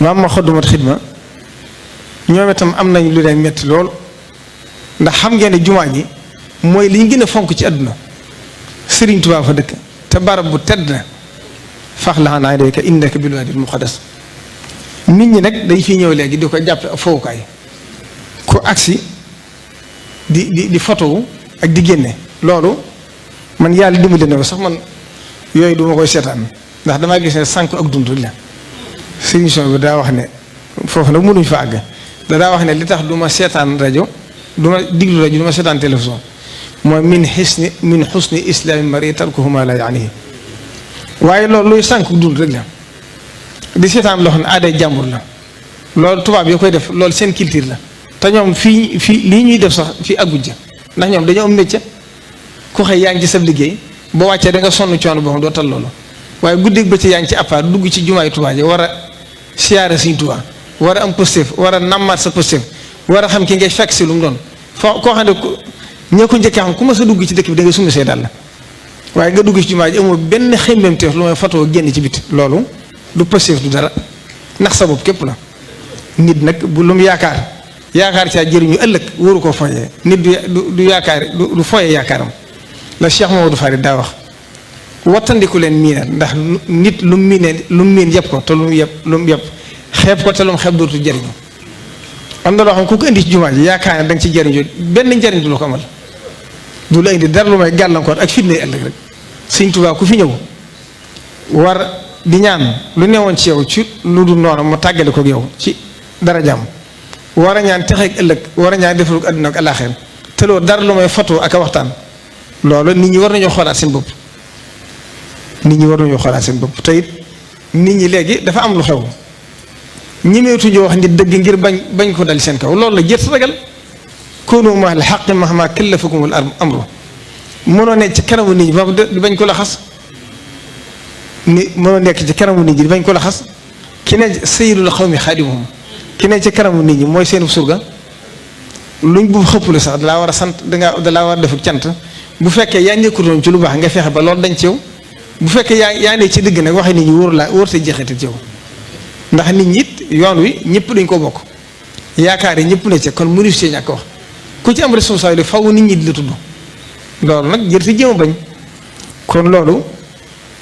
maam ma xoddumat xidma ñoom itam am nañ lu leen metti lool ndax xam ngeen ne jumaa ji mooy li ñu gën a fonk ci àdduna Sëriñ Tuubaa fa dëkk te barab bu tedd na fax la xanaa day ka innaka bil waadil muqaddas nit ñi nag day fi ñëw léegi di ko jàppe ak fowukaay ku agsi di photo ak di génne loolu man yàlla dimbali na sax man yooyu duma koy seetaan ndax damaa gis ne sànq ak dund la solution bi daa wax ne foofu nag mënuñ fa àgg daa wax ne li tax du ma seetaan rajo du ma diglu rajo du ma seetaan télévision mooy min xusni islaami mari tarkuhu ma la yaanihi waaye loolu luy sànq dund rek la di seetaan loo xam ne aaday jàmbur la loolu tubaab yi koy def loolu seen culture la te ñoom fii lii ñuy def sax fii àgguj ndax ñoom dañoo am métier ku xëy yaa ngi ci sa liggéey boo wàccee da nga sonn coono boo xam doo tal loolu waaye guddeeg bëccëg yaa ngi ci appart dugg ci jumaay Tuubaa ji war a siyaare Sëriñ Tuubaa war a am positif war a nammaat sa positif war a xam ki ngay fekk si lu mu doon foo koo xam ne ñoo ko njëkkee xam ku ma sa dugg ci dëkk bi da ngay summi say dàll waaye nga dugg ci jumaa ji amoo benn xemmemteef lu may fatoo génn ci biti loolu du positif du dara ndax sa bopp képp la nit nag bu lu mu yaakaar caa jëriñu ëllëg waru koo foyee nit du yaakaar du foyee yaakaaram la Cheikh Mamadou Farid daa wax wattandiku leen miinal ndax nit lu mu miin yëpp ko te lu mu yëpp xeeb ko te lu mu xeeb dootu jëriñu am na loo xam ku ko indi ci jumaa ji yaakaar ne da nga ci jëriñu benn njëriñ du la ko amal du la indi dara lu may gàllankoor ak fitne ëllëg rek Sëriñ Tuubaa ku fi ñëw war di ñaan lu newoon ci yow ci lu dul noonu mu tàggale ko yow ci dara jàmm war a ñaan texeeg ëllëg war a ñaan defaru àdduna ak àllaaxira te loolu dara lu may photo ak a waxtaan loolu nit ñi war nañoo xoolaat seen bopp te it nit ñi léegi dafa am lu xew ñemeetuñu wax nit dëgg ngir bañ ko dal seen kaw loolu la jët ragal koonu ma al xaqi mahma kallafakumul amru mënoo nekk ci kanamu nit ñi ba di bañ ko laxas mënoo nekk ci kanamu nit ñi di bañ ko laxas ki ne sayyidul xawmi xaadimuhum ki ne ci kanamu nit ñi mooy seen surga luñ bu xëpp la sax dalaa war a sant dalaa war a def ak cant bu fekkee yaa nekkutoon ci lu baax nga fexe ba loolu dañ ci yow bu fekkee yaa ne ci dëgg nag waxe nit ñi wóor te jeexite ci yow ndax nit ñi it yoon wi ñëpp dañ ko bokk yaakaar yi ñëpp ne ci kon mënu ci ñàkk wax ku ci am responsabilité faw nit ñi di la tudd loolu nag jër si jéem a bañ kon loolu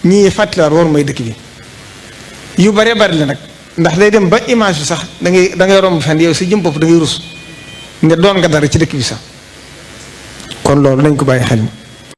ñii fàttaliwaat war mooy dëkk bi yu bëree bëri la nag ndax day dem ba image bi sax da ngay romb fenn yow si jëm bopp da ngay rus nga doon nga dara ci dëkk bi sax kon loolu nañ ko bàyyi xel.